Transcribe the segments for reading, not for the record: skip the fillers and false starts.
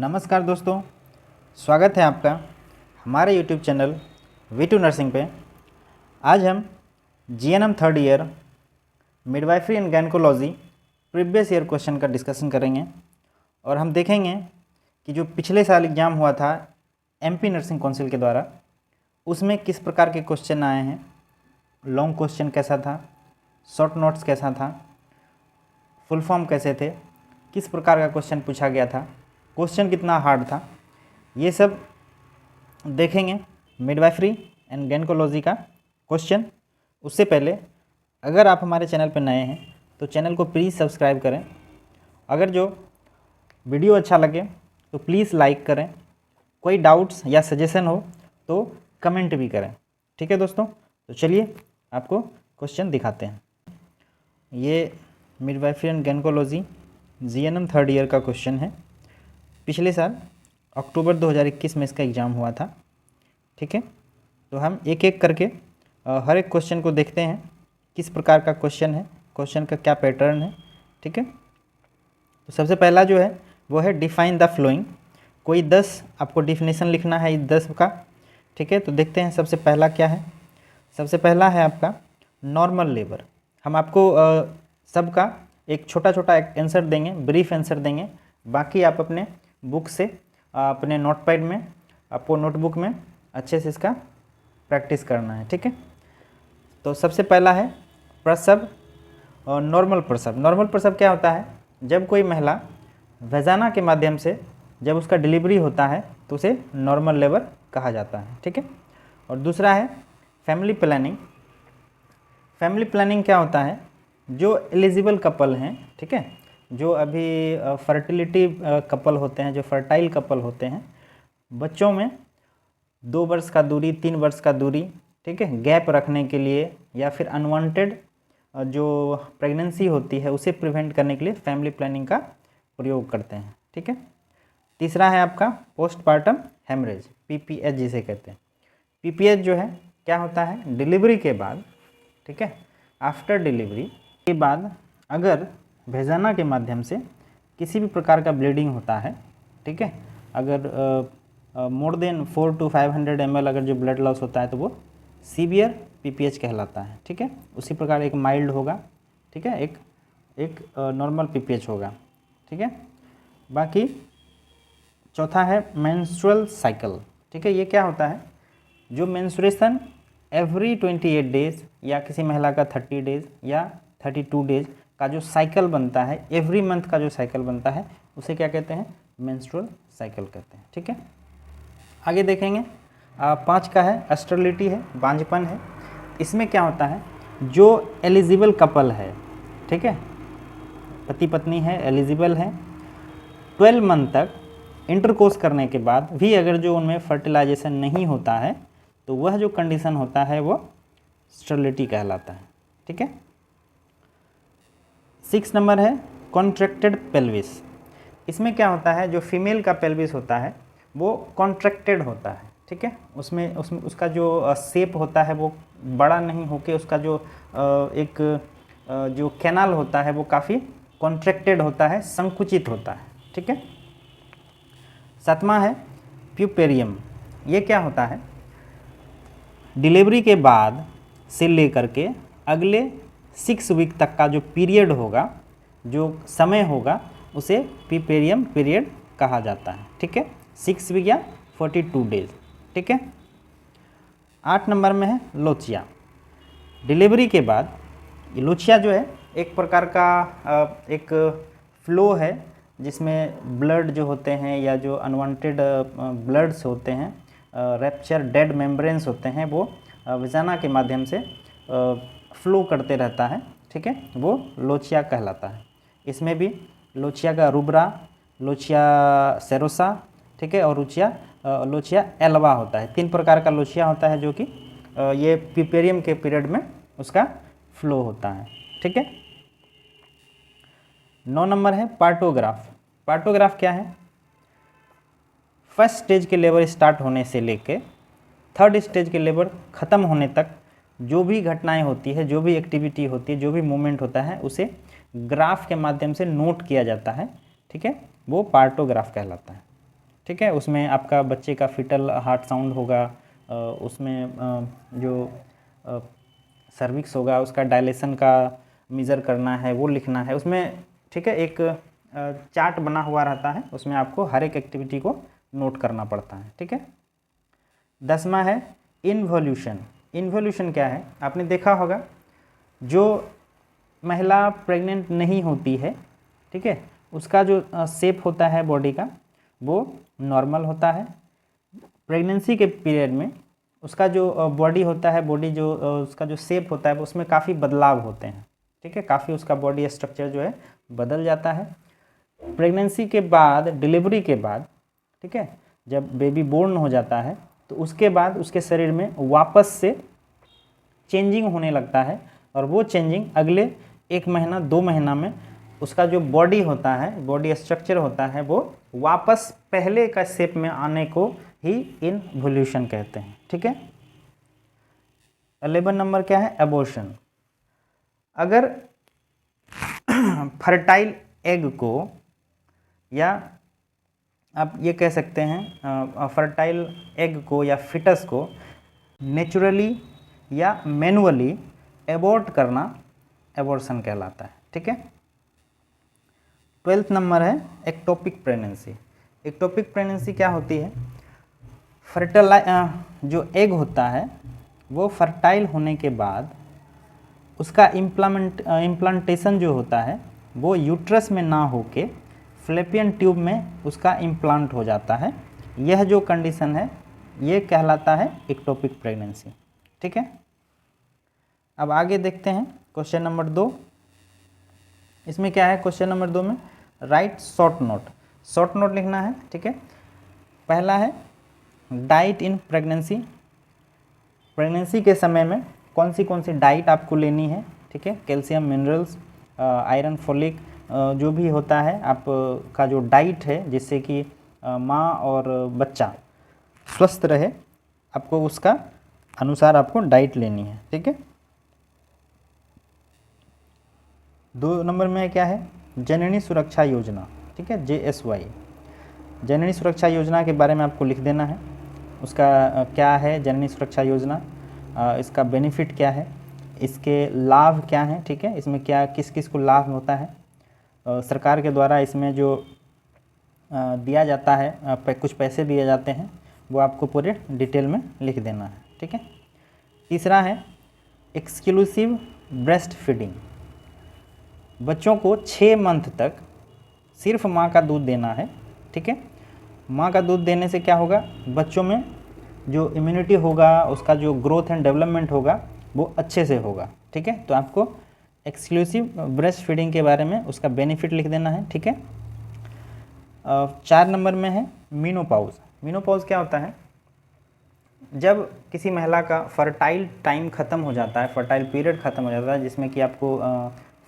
नमस्कार दोस्तों, स्वागत है आपका हमारे YouTube चैनल V2 नर्सिंग पे। आज हम GNM third year midwifery and gynaecology previous year question का डिस्कशन करेंगे और हम देखेंगे कि जो पिछले साल एग्ज़ाम हुआ था MP नर्सिंग काउंसिल के द्वारा, उसमें किस प्रकार के क्वेश्चन आए हैं, लॉन्ग क्वेश्चन कैसा था, शॉर्ट नोट्स कैसा था, फुल फॉर्म कैसे थे, किस प्रकार का क्वेश्चन पूछा गया था, क्वेश्चन कितना हार्ड था, ये सब देखेंगे मिडवाइफरी एंड गायनेकोलॉजी का क्वेश्चन। उससे पहले अगर आप हमारे चैनल पर नए हैं तो चैनल को प्लीज़ सब्सक्राइब करें। अगर जो वीडियो अच्छा लगे तो प्लीज़ लाइक करें। कोई डाउट्स या सजेशन हो तो कमेंट भी करें। ठीक है दोस्तों, तो चलिए आपको क्वेश्चन दिखाते हैं। ये midwifery and gynaecology GNM third year का क्वेश्चन है। पिछले साल अक्टूबर 2021 में इसका एग्ज़ाम हुआ था। ठीक है, तो हम एक एक करके हर एक क्वेश्चन को देखते हैं, किस प्रकार का क्वेश्चन है, क्वेश्चन का क्या पैटर्न है। ठीक है, तो सबसे पहला जो है वो है डिफाइन द फ्लोइंग। कोई 10 आपको डिफिनेशन लिखना है इस 10 का। ठीक है, तो देखते हैं सबसे पहला क्या है। सबसे पहला है आपका नॉर्मल लेबर। हम आपको सबका एक छोटा छोटा आंसर देंगे, ब्रीफ आंसर देंगे। बाकी आप अपने बुक से, अपने नोटपैड में, आपको नोटबुक में अच्छे से इसका प्रैक्टिस करना है। ठीक है, तो सबसे पहला है प्रसव और नॉर्मल प्रसव। नॉर्मल प्रसव क्या होता है? जब कोई महिला वजाना के माध्यम से जब उसका डिलीवरी होता है तो उसे नॉर्मल लेबर कहा जाता है। ठीक है, और दूसरा है फैमिली प्लानिंग। फैमिली प्लानिंग क्या होता है? जो एलिजिबल कपल हैं, ठीक है, जो अभी फर्टिलिटी कपल होते हैं, जो फर्टाइल कपल होते हैं, बच्चों में 2 वर्ष का दूरी, 3 वर्ष का दूरी, ठीक है, गैप रखने के लिए या फिर अनवांटेड जो प्रेगनेंसी होती है उसे प्रिवेंट करने के लिए फैमिली प्लानिंग का प्रयोग करते हैं। ठीक है, तीसरा है आपका पोस्टपार्टम हेमरेज, PPH जिसे कहते हैं। PPH जो है क्या होता है? डिलीवरी के बाद, ठीक है, आफ्टर डिलीवरी के बाद अगर भेजाना के माध्यम से किसी भी प्रकार का ब्लीडिंग होता है, ठीक है, अगर मोर देन 400 to 500 ml अगर जो ब्लड लॉस होता है तो वो सीवियर PPH कहलाता है। ठीक है, उसी प्रकार एक माइल्ड होगा, ठीक है, एक नॉर्मल PPH होगा। ठीक है, बाकी चौथा है मेंस्ट्रुअल साइकिल। ठीक है, ये क्या होता है? जो मेंस्ट्रुएशन एवरी 28 डेज या किसी महिला का 30 डेज या 32 डेज का जो साइकिल बनता है, एवरी मंथ का जो साइकिल बनता है, उसे क्या कहते हैं? मेंस्ट्रुअल साइकिल कहते हैं। ठीक है, आगे देखेंगे 5 का है स्टेरिलिटी है, बांझपन है। इसमें क्या होता है? जो एलिजिबल कपल है, ठीक है, पति पत्नी है, एलिजिबल है, 12 मंथ तक इंटरकोर्स करने के बाद भी अगर जो उनमें फर्टिलाइजेशन नहीं होता है तो वह जो कंडीशन होता है वो स्टेरिलिटी कहलाता है। ठीक है, 6 नंबर है कॉन्ट्रैक्टेड पेल्विस। इसमें क्या होता है? जो फीमेल का पेल्विस होता है वो कॉन्ट्रैक्टेड होता है। ठीक है, उसमें उसका जो शेप होता है वो बड़ा नहीं होके उसका जो एक जो कैनाल होता है वो काफ़ी कॉन्ट्रैक्टेड होता है, संकुचित होता है। ठीक है, 7वां है प्यूपेरियम। ये क्या होता है? डिलीवरी के बाद से लेकर के अगले 6 वीक तक का जो पीरियड होगा, जो समय होगा, उसे प्यूपेरियम पीरियड कहा जाता है। ठीक है, 6 वीक या 42 डेज। ठीक है, 8 नंबर में है लोचिया। डिलीवरी के बाद लोचिया जो है एक प्रकार का एक फ्लो है जिसमें ब्लड जो होते हैं या जो अनवांटेड ब्लड्स होते हैं, रैप्चर डेड मेम्ब्रेन्स होते हैं, वो वजाना के माध्यम से फ्लो करते रहता है। ठीक है, वो लोचिया कहलाता है। इसमें भी लोचिया का रूब्रा, लोचिया सेरोसा, ठीक है, और लोचिया एल्वा होता है। 3 प्रकार का लोचिया होता है जो कि ये प्यूपेरियम के पीरियड में उसका फ्लो होता है। ठीक है, 9 नंबर है पार्टोग्राफ। पार्टोग्राफ क्या है? फर्स्ट स्टेज के लेबर स्टार्ट होने से लेके 3rd स्टेज के लेबर ख़त्म होने तक जो भी घटनाएं होती है, जो भी एक्टिविटी होती है, जो भी मूवमेंट होता है, उसे ग्राफ के माध्यम से नोट किया जाता है। ठीक है, वो पार्टोग्राफ कहलाता है। ठीक है। उसमें आपका बच्चे का फीटल हार्ट साउंड होगा, उसमें जो सर्विक्स होगा उसका डायलेशन का मेज़र करना है, वो लिखना है उसमें, ठीक है। एक चार्ट बना हुआ रहता है, उसमें आपको हर एक एक्टिविटी को नोट करना पड़ता है, ठीक है। 10वां है इन्वोल्यूशन। इन्वोल्यूशन क्या है, आपने देखा होगा जो महिला प्रेग्नेंट नहीं होती है, ठीक है, उसका जो शेप होता है बॉडी का वो नॉर्मल होता है। प्रेगनेंसी के पीरियड में उसका जो बॉडी होता है, बॉडी जो उसका जो शेप होता है उसमें काफ़ी बदलाव होते हैं, ठीक है, काफ़ी उसका बॉडी स्ट्रक्चर जो है बदल जाता है। प्रेगनेंसी के बाद, डिलीवरी के बाद, ठीक है, जब बेबी बोर्न हो जाता है तो उसके बाद उसके शरीर में वापस से चेंजिंग होने लगता है, और वो चेंजिंग अगले 1 महीना 2 महीना में उसका जो बॉडी होता है, बॉडी स्ट्रक्चर होता है, वो वापस पहले का शेप में आने को ही इन्वोल्यूशन कहते हैं, ठीक है। 11 नंबर क्या है, एबॉर्शन। अगर फर्टाइल एग को, या आप ये कह सकते हैं फर्टाइल एग को या फिटस को नेचुरली या मैनुअली एबॉर्ट करना एबॉर्शन कहलाता है, ठीक है। 12th नंबर है एक्टोपिक प्रेगनेंसी। एक्टोपिक प्रेगनेंसी क्या होती है, जो एग होता है वो फर्टाइल होने के बाद उसका इम्प्लांटेशन जो होता है वो यूट्रस में ना होके फ्लैपियन ट्यूब में उसका इम्प्लांट हो जाता है। यह जो कंडीशन है ये कहलाता है एक्टोपिक प्रेगनेंसी, ठीक है। अब आगे देखते हैं क्वेश्चन नंबर 2। इसमें क्या है, क्वेश्चन नंबर 2 में right short note. Short note लिखना है, ठीक है। पहला है डाइट इन प्रेगनेंसी। प्रेगनेंसी के समय में कौन सी डाइट आपको लेनी है, ठीक है। कैल्शियम, मिनरल्स, आयरन, फोलिक, जो भी होता है आपका जो डाइट है जिससे कि माँ और बच्चा स्वस्थ रहे, आपको उसका अनुसार आपको डाइट लेनी है, ठीक है। 2 नंबर में क्या है, जननी सुरक्षा योजना, ठीक है, JSY। जननी सुरक्षा योजना के बारे में आपको लिख देना है, उसका क्या है जननी सुरक्षा योजना, इसका बेनिफिट क्या है, इसके लाभ क्या हैं, ठीक है, इसमें क्या किस किस को लाभ होता है, सरकार के द्वारा इसमें जो दिया जाता है, कुछ पैसे दिए जाते हैं, वो आपको पूरे डिटेल में लिख देना है, ठीक है। तीसरा है एक्सक्लूसिव ब्रेस्ट फीडिंग। बच्चों को 6 मंथ तक सिर्फ माँ का दूध देना है, ठीक है। माँ का दूध देने से क्या होगा, बच्चों में जो इम्यूनिटी होगा, उसका जो ग्रोथ एंड डेवलपमेंट होगा वो अच्छे से होगा, ठीक है। तो आपको एक्सक्लूसिव ब्रेस्ट फीडिंग के बारे में उसका बेनिफिट लिख देना है, ठीक है। 4 नंबर में है मीनोपॉज। मीनोपॉज क्या होता है, जब किसी महिला का फर्टाइल टाइम ख़त्म हो जाता है, फर्टाइल पीरियड ख़त्म हो जाता है, जिसमें कि आपको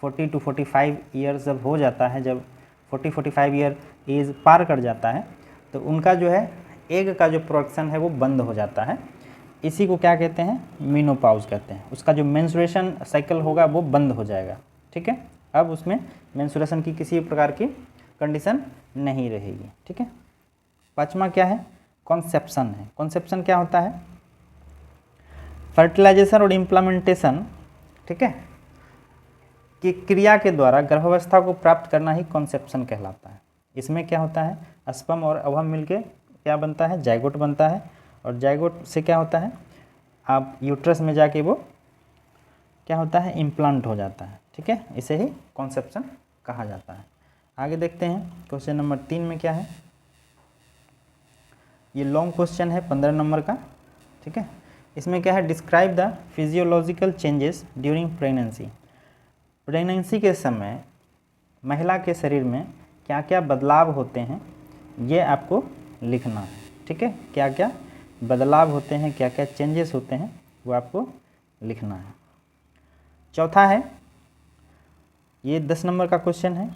40 to 45 ईयर्स जब हो जाता है, जब 40-45 ईयर एज पार कर जाता है, तो उनका जो है एग का जो प्रोडक्शन है वो बंद हो जाता है। इसी को क्या कहते हैं, मीनोपॉज कहते हैं। उसका जो मेंस्ट्रुएशन साइकिल होगा वो बंद हो जाएगा, ठीक है। अब उसमें मेंस्ट्रुएशन की किसी प्रकार की कंडीशन नहीं रहेगी, ठीक है। 5वां क्या है, कॉन्सेप्शन है। कॉन्सेप्शन क्या होता है, फर्टिलाइजेशन और इम्प्लामेंटेशन, ठीक है, कि क्रिया के द्वारा गर्भावस्था को प्राप्त करना ही कॉन्सेप्शन कहलाता है। इसमें क्या होता है, स्पर्म और ओवम मिलके क्या बनता है, जाइगोट बनता है, और जाइगोट से क्या होता है, आप यूट्रस में जाके वो क्या होता है, इम्प्लांट हो जाता है, ठीक है। इसे ही कॉन्सेप्शन कहा जाता है। आगे देखते हैं क्वेश्चन नंबर 3 में क्या है। ये लॉन्ग क्वेश्चन है 15 नंबर का, ठीक है। इसमें क्या है, describe the physiological changes during pregnancy. Pregnancy के समय महिला के शरीर में क्या क्या बदलाव होते हैं ये आपको लिखना है, ठीक है। क्या क्या बदलाव होते हैं, क्या क्या चेंजेस होते हैं वो आपको लिखना है। चौथा है, ये 10 नंबर का क्वेश्चन है,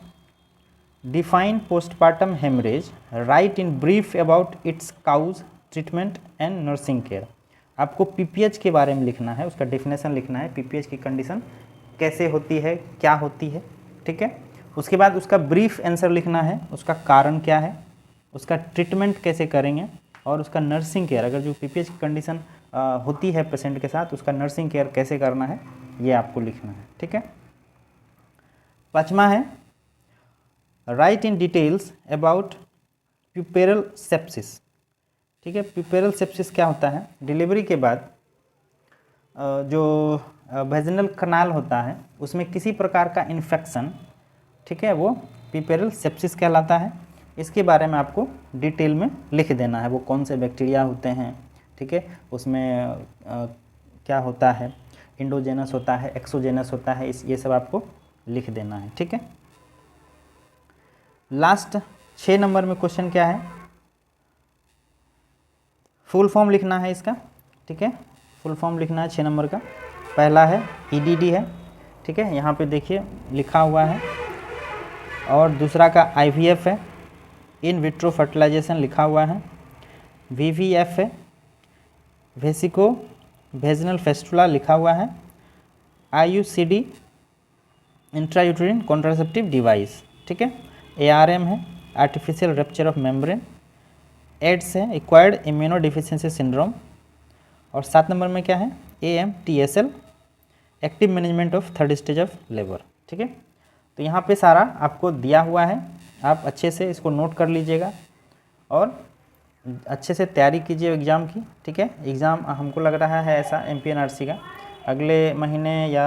define postpartum haemorrhage, write in brief about its cause, treatment and nursing care. आपको PPH के बारे में लिखना है, उसका डेफिनेशन लिखना है, PPH की कंडीशन कैसे होती है, क्या होती है, ठीक है। उसके बाद उसका ब्रीफ आंसर लिखना है, उसका कारण क्या है, उसका ट्रीटमेंट कैसे करेंगे और उसका नर्सिंग केयर, अगर जो पीपीएच की कंडीशन होती है पेशेंट के साथ, उसका नर्सिंग केयर कैसे करना है ये आपको लिखना है। ठीक है। 5वां है right in details about प्यूपेरल sepsis. ठीक है। प्यूपेरल सेप्सिस क्या होता है? डिलीवरी के बाद जो वेजिनल कनाल होता है उसमें किसी प्रकार का इन्फेक्शन, ठीक है, वो प्यूपेरल सेप्सिस कहलाता है। इसके बारे में आपको डिटेल में लिख देना है, वो कौन से बैक्टीरिया होते हैं, ठीक है, उसमें क्या होता है, इंडोजेनस होता है, एक्सोजेनस होता है, ये सब आपको लिख देना है। ठीक है। लास्ट 6 नंबर में क्वेश्चन क्या है? फुल फॉर्म लिखना है इसका। ठीक है। फुल फॉर्म लिखना है 6 नंबर का। पहला है ईडीडी है, ठीक है, यहाँ पे देखिए लिखा हुआ है। और दूसरा का आईवीएफ है, इन विट्रो फर्टिलाइजेशन लिखा हुआ है। वीवीएफ है, वेसिको वेजिनल फेस्टुला लिखा हुआ है। आईयूसीडी, इंट्रायूटेरिन कॉन्ट्रासेप्टिव डिवाइस, ठीक है। एआरएम है, artificial rupture of membrane. AIDS है, एक्वायर्ड इम्यूनो डिफिशियंसी सिंड्रोम। और 7 नंबर में क्या है? AMTSL, active management of 3rd stage of labour. ठीक है। तो यहाँ पे सारा आपको दिया हुआ है, आप अच्छे से इसको नोट कर लीजिएगा और अच्छे से तैयारी कीजिए एग्ज़ाम की। ठीक है। एग्ज़ाम हमको लग रहा है ऐसा MPNRC का अगले महीने या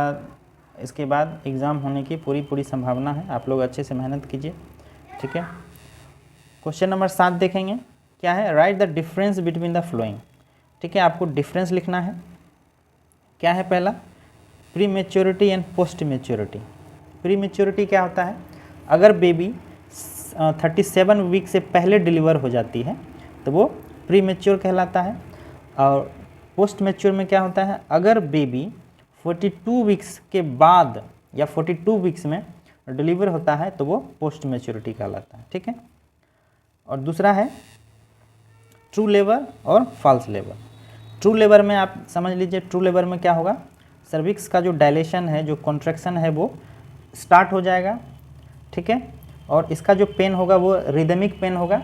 इसके बाद एग्ज़ाम होने की पूरी संभावना है। आप लोग अच्छे से मेहनत कीजिए। ठीक है। क्वेश्चन नंबर 7 देखेंगे, क्या है? Right the difference between the flowing. ठीक है, आपको डिफरेंस लिखना है। क्या है? पहला pre maturity and post maturity. Pre maturity क्या होता है? अगर बेबी 37 वीक से पहले डिलीवर हो जाती है तो वो प्री मेच्योर कहलाता है। और पोस्ट मेच्योर में क्या होता है? अगर बेबी 42 वीक्स के बाद या 42 वीक्स में डिलीवर होता है तो वो पोस्ट मेच्योरिटी कहलाता है। ठीक है। और दूसरा है ट्रू लेबर और फॉल्स लेबर। ट्रू लेबर में आप समझ लीजिए, ट्रू लेबर में क्या होगा? सर्विक्स का जो डायलेशन है, जो कॉन्ट्रैक्शन है, वो स्टार्ट हो जाएगा। ठीक है। और इसका जो पेन होगा वो रिदमिक पेन होगा,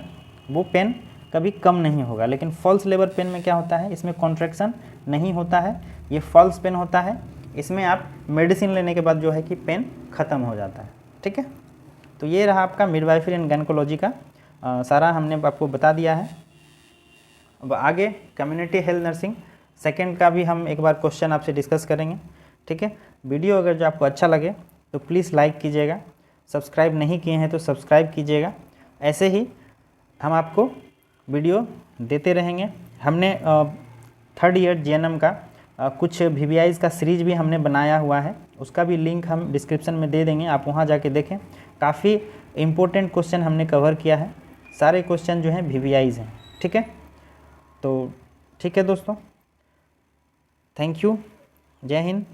वो पेन कभी कम नहीं होगा। लेकिन फॉल्स लेबर पेन में क्या होता है? इसमें कॉन्ट्रैक्शन नहीं होता है, ये फॉल्स पेन होता है। इसमें आप मेडिसिन लेने के बाद जो है कि पेन ख़त्म हो जाता है। ठीक है। तो ये रहा आपका मिडवाइफरी एंड गायनेकोलॉजी का सारा हमने आपको बता दिया है। अब आगे कम्युनिटी हेल्थ नर्सिंग सेकंड का भी हम एक बार क्वेश्चन आपसे डिस्कस करेंगे। ठीक है। वीडियो अगर जो आपको अच्छा लगे तो प्लीज़ लाइक कीजिएगा, सब्सक्राइब नहीं किए हैं तो सब्सक्राइब कीजिएगा। ऐसे ही हम आपको वीडियो देते रहेंगे। हमने 3rd ईयर GNM का कुछ VVIs का सीरीज भी हमने बनाया हुआ है, उसका भी लिंक हम डिस्क्रिप्शन में दे देंगे, आप वहाँ जाके देखें। काफ़ी इम्पोर्टेंट क्वेश्चन हमने कवर किया है, सारे क्वेश्चन जो हैं VVIs हैं। ठीक है। तो ठीक है दोस्तों, थैंक यू, जय हिंद।